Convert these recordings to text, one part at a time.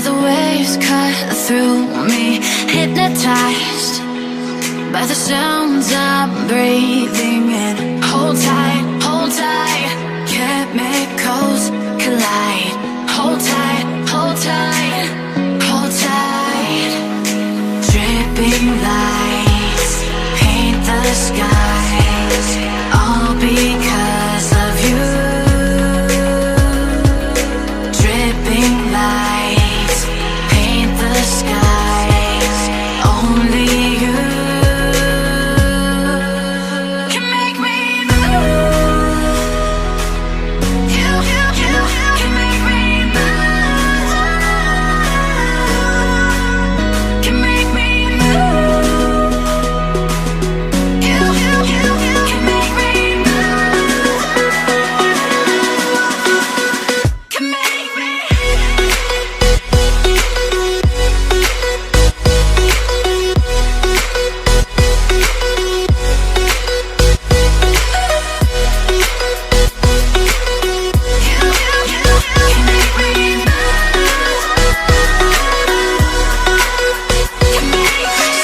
the waves cut through me, hypnotized by the sounds I'm breathing in. Hold tight, chemicals collide. Hold tight, hold tight, hold tight. Dripping lights paint the skies, all because of you. Dripping lights paint the skies, only you can make me move. You can make me move. Can make me move. You can make me move. Can make me.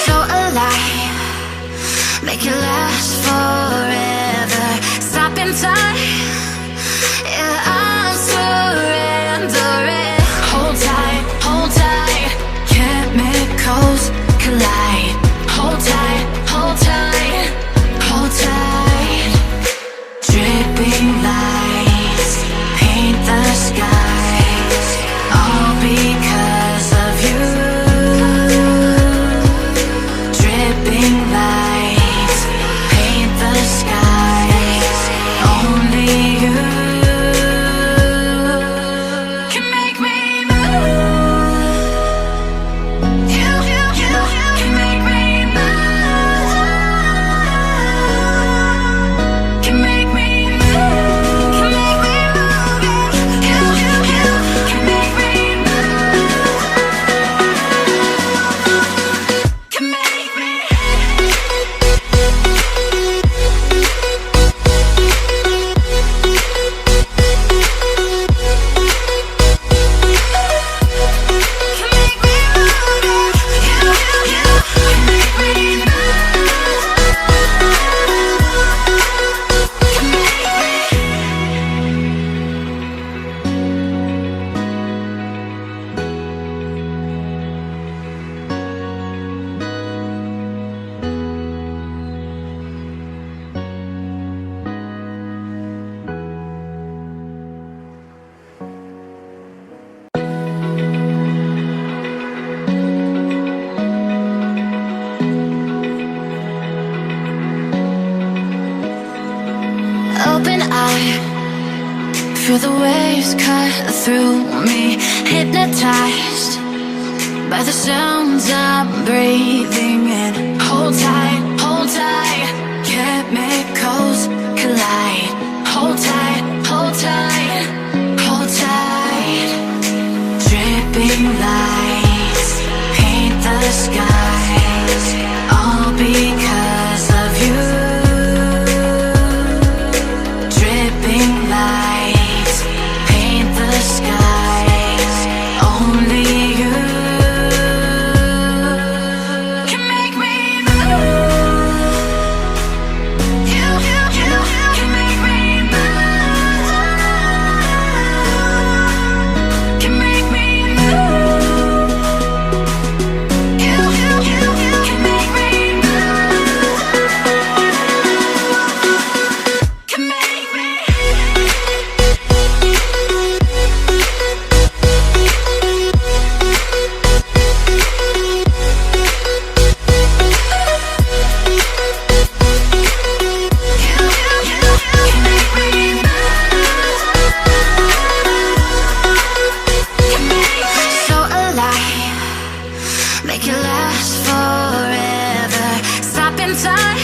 So alive, make it last forever. Stop in time, yeah, I'm surrendering. Hold tight, chemicals collide. Hold tight, hold tight, hold tight. Dripping lights paint the skies, all because of you. Dripping lights paint the skies, only you can make me move. You can make me move. Can make me move. Can make me move. You can make me move. Can make me. Open eye, feel the waves cut through me, hypnotized by the sounds I'm breathing in. Hold tight, chemicals collide. Hold tight, hold tight. Dripping lights paint the skies, all because of you. Dripping lights paint the skies, only you can make me move. You can make me move. Can make me move. You can make me move. Can make me. So alive, make it last forever. Stop in time,